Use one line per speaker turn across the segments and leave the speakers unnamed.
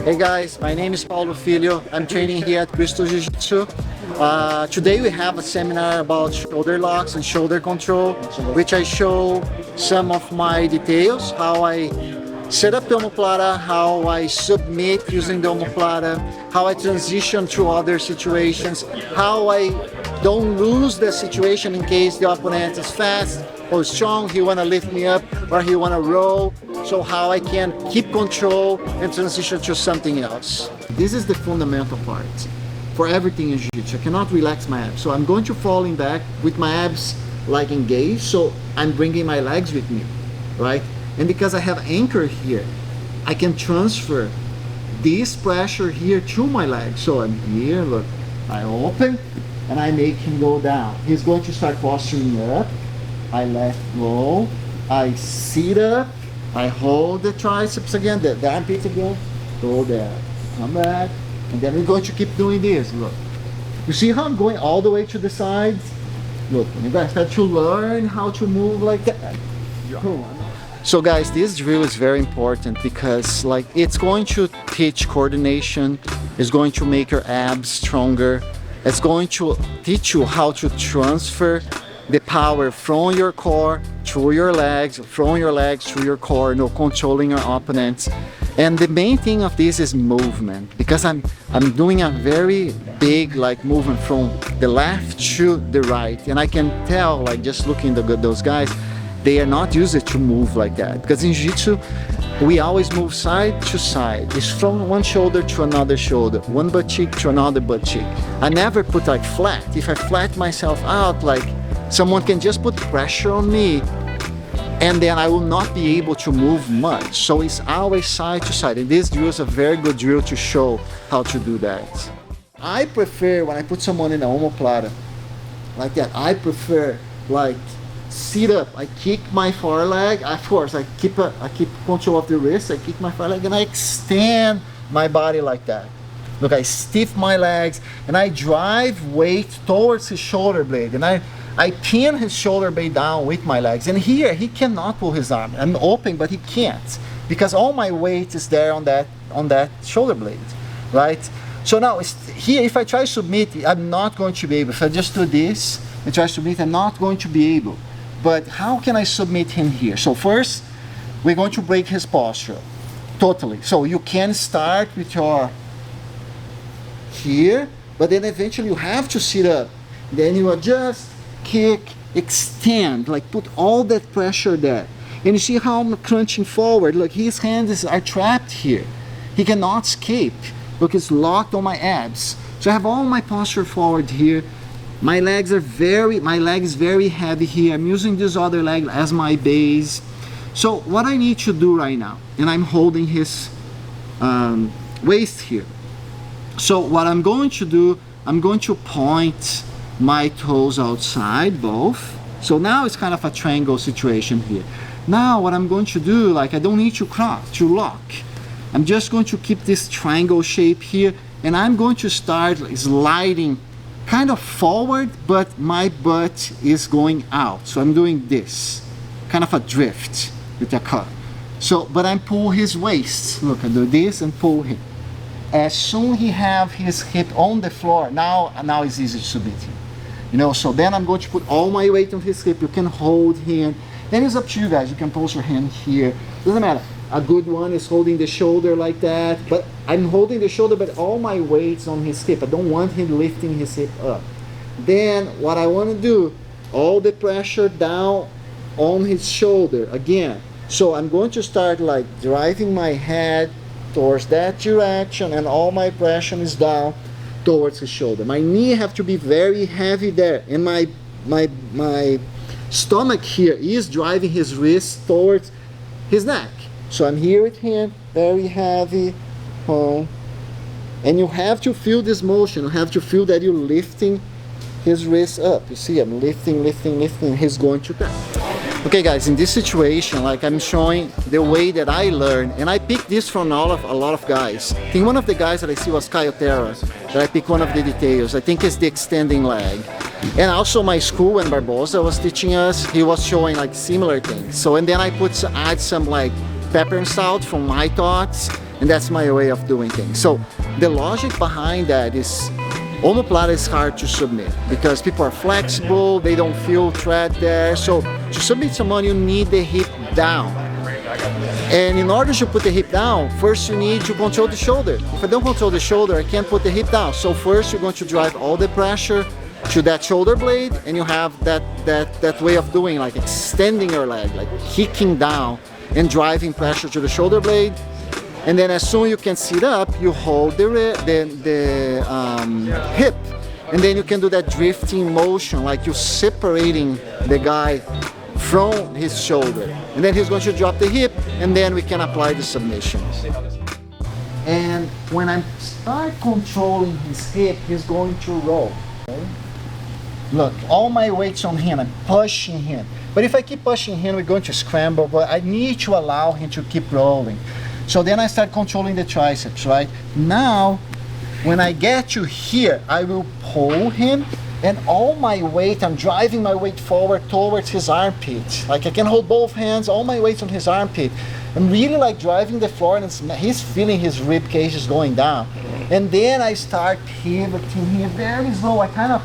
Hey guys, my name is Paulo Filho. I'm training here at Bristol Jiu Jitsu. Today we have a seminar about shoulder locks and shoulder control, which I show some of my details, how I set up the Oma Plata, how I submit using the Oma Plata, how I transition to other situations, how I don't lose the situation in case the opponent is fast or strong, he wanna lift me up or he wanna roll. So how I can keep control and transition to something else. This is the fundamental part for everything in Jiu-Jitsu. I cannot relax my abs. So I'm going to falling back with my abs like engaged. So I'm bringing my legs with me, right? And because I have anchor here, I can transfer this pressure here to my legs. So I'm here, look, I open and I make him go down. He's going to start posturing up. I let go, I sit up, I hold the triceps again, the armpits again, go there, come back, and then we're going to keep doing this, look. You see how I'm going all the way to the sides? Look, you guys have to learn how to move like that. Cool. So guys, this drill is very important because like it's going to teach coordination, it's going to make your abs stronger, it's going to teach you how to transfer the power from your core to your legs, from your legs to your core, you know, controlling your opponents. And the main thing of this is movement, because I'm doing a very big like movement from the left to the right, and I can tell like just looking at those guys, they are not used to move like that, because in Jiu-Jitsu we always move side to side. It's from one shoulder to another shoulder, one butt cheek to another butt cheek. I never put like flat. If I flat myself out, like someone can just put pressure on me and then I will not be able to move much. So it's always side to side, and this drill is a very good drill to show how to do that. I prefer when I put someone in a Oma Plata like that, I prefer like sit up, I kick my foreleg, of course I keep control of the wrist, I kick my foreleg and I extend my body like that. Look, I stiff my legs and I drive weight towards his shoulder blade, and I pin his shoulder blade down with my legs. And here he cannot pull his arm. I'm open, but he can't, because all my weight is there on that shoulder blade, right? So now here, if I try to submit, I'm not going to be able. If I just do this and try to submit, I'm not going to be able. But how can I submit him here? So first, we're going to break his posture totally. So you can start with your here, but then eventually you have to sit up. Then you adjust, kick, extend, like put all that pressure there. And you see how I'm crunching forward. Look, his hands are trapped here. He cannot escape. Look, it's locked on my abs. So I have all my posture forward here. My legs is very heavy here. I'm using this other leg as my base. So what I need to do right now, and I'm holding his waist here. So what I'm going to do, I'm going to point my toes outside, both. So now it's kind of a triangle situation here. Now what I'm going to do, like I don't need to lock. I'm just going to keep this triangle shape here, and I'm going to start sliding kind of forward, but my butt is going out. So I'm doing this, kind of a drift with a cut. So, but I pull his waist. Look, I do this and pull him. As soon he have his hip on the floor, now it's easy to submit him. You know, so then I'm going to put all my weight on his hip. You can hold him. Then it's up to you guys. You can post your hand here. Doesn't matter. A good one is holding the shoulder like that, but I'm holding the shoulder, but all my weight's on his hip. I don't want him lifting his hip up. Then what I want to do, all the pressure down on his shoulder again. So I'm going to start like driving my head towards that direction, and all my pressure is down towards his shoulder. My knee have to be very heavy there, and my stomach here is driving his wrist towards his neck. So I'm here with him, very heavy, and you have to feel this motion. You have to feel that you're lifting his wrist up. You see, I'm lifting, he's going to back. Okay guys, in this situation, like I'm showing the way that I learn, and I picked this from a lot of guys. I think one of the guys that I see was Caio Terra, that I picked one of the details. I think it's the extending leg. And also my school, when Barbosa was teaching us, he was showing like similar things. So, and then I add some like pepper and salt from my thoughts, and that's my way of doing things. So the logic behind that is Oma Plata is hard to submit because people are flexible, they don't feel threat there. So to submit someone, you need the hip down. And in order to put the hip down, first you need to control the shoulder. If I don't control the shoulder, I can't put the hip down. So first you're going to drive all the pressure to that shoulder blade, and you have that way of doing, like extending your leg, like kicking down and driving pressure to the shoulder blade. And then as soon as you can sit up, you hold the hip, and then you can do that drifting motion, like you're separating the guy from his shoulder. And then he's going to drop the hip, and then we can apply the submission. And when I start controlling his hip, he's going to roll. Okay? Look, all my weight's on him, I'm pushing him. But if I keep pushing him, we're going to scramble, but I need to allow him to keep rolling. So then I start controlling the triceps, right? Now, when I get to here, I will pull him, and all my weight, I'm driving my weight forward towards his armpit. Like I can hold both hands, all my weight's on his armpit. I'm really like driving the floor, and he's feeling his rib cage is going down. And then I start pivoting here very slow. I kind of,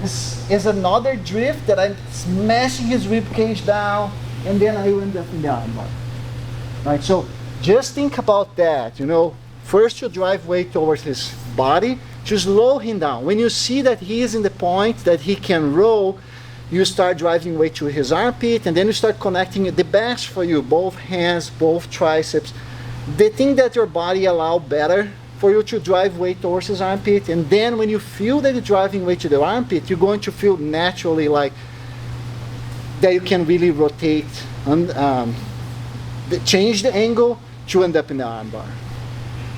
this is another drift that I'm smashing his rib cage down, and then I end up in the armbar. Right, so just think about that, you know. First you drive weight towards his body to slow him down. When you see that he is in the point that he can roll, you start driving weight to his armpit, and then you start connecting the best for you, both hands, both triceps. The thing that your body allows better for you to drive weight towards his armpit, and then when you feel that you're driving weight to the armpit, you're going to feel naturally like that you can really rotate and change the angle to end up in the armbar.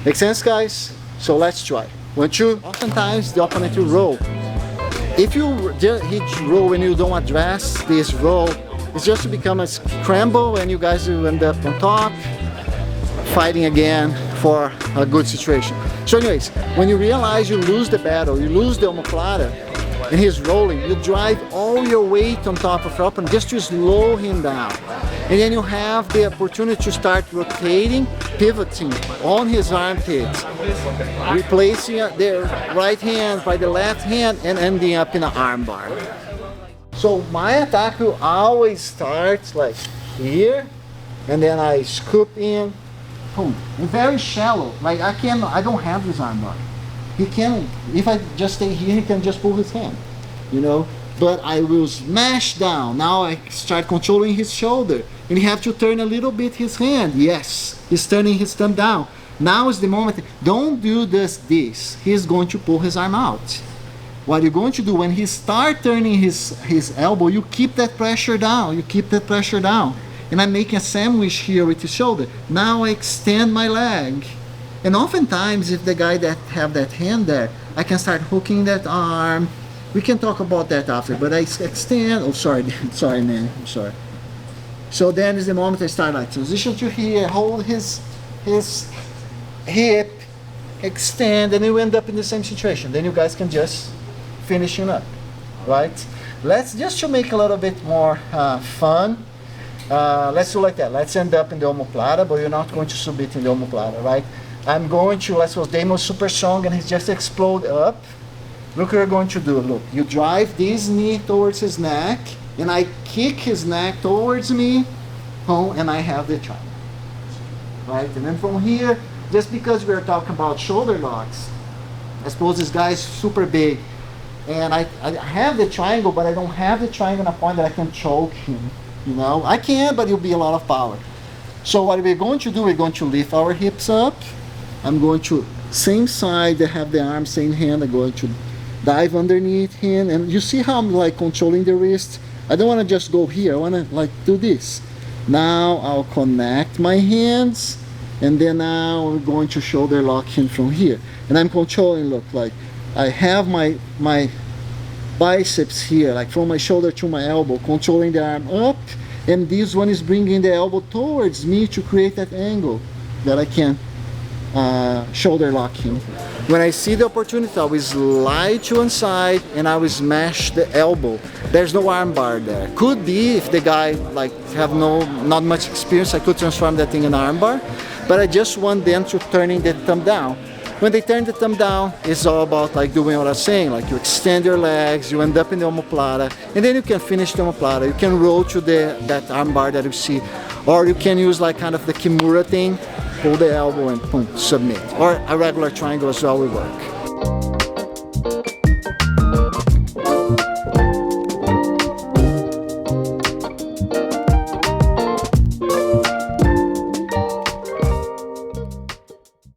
Make sense, guys? So let's try. Oftentimes the opponent will roll. If you hit roll when you don't address this roll, it's just to become a scramble, and you guys will end up on top, fighting again for a good situation. So anyways, when you realize you lose the battle, you lose the Oma Plata, and he's rolling, you drive all your weight on top of your opponent just to slow him down. And then you have the opportunity to start rotating, pivoting on his armpits, replacing the right hand by the left hand, and ending up in an armbar. So my attack will always start like here, and then I scoop in, boom, and very shallow. Like I don't have this armbar. He can, if I just stay here, he can just pull his hand, you know. But I will smash down. Now I start controlling his shoulder, and you have to turn a little bit his hand. Yes, he's turning his thumb down. Now is the moment. Don't do this. He's going to pull his arm out. What you're going to do when he start turning his elbow, you keep that pressure down. You keep that pressure down. And I'm making a sandwich here with his shoulder. Now I extend my leg. And oftentimes, if the guy that have that hand there, I can start hooking that arm. We can talk about that after, but I extend. Oh, sorry, sorry, man. I'm sorry. So then is the moment I start like transition to here, hold his hip, extend, and you end up in the same situation. Then you guys can just finish him up, right? Let's just to make a little bit more fun. Let's do like that. Let's end up in the Oma Plata, but you're not going to submit in the Oma Plata, right? I'm going to, let's suppose Damon's super strong and he just explode up. Look what you're going to do. Look, you drive this knee towards his neck, and I kick his neck towards me, and I have the triangle. Right? And then from here, just because we're talking about shoulder locks, I suppose this guy is super big, and I have the triangle, but I don't have the triangle on a point that I can choke him. You know, I can, but it'll be a lot of power. So what we're going to do, we're going to lift our hips up. I'm going to, same side, I have the arm, same hand, I'm going to dive underneath him, and you see how I'm like controlling the wrist? I don't want to just go here, I want to like do this. Now I'll connect my hands, and then now we're going to shoulder lock him from here. And I'm controlling, look, like I have my biceps here, like from my shoulder to my elbow, controlling the arm up, and this one is bringing the elbow towards me to create that angle that I can shoulder lock him. When I see the opportunity, I will slide to one side and I will smash the elbow. There's no arm bar there. Could be if the guy like have not much experience, I could transform that thing in an arm bar, but I just want them to turning the thumb down. When they turn the thumb down, it's all about like doing what I was saying, like you extend your legs, you end up in the Oma Plata, and then you can finish the Oma Plata. You can roll to that arm bar that you see, or you can use like kind of the Kimura thing, pull the elbow and boom, submit. Or a regular triangle as well will work.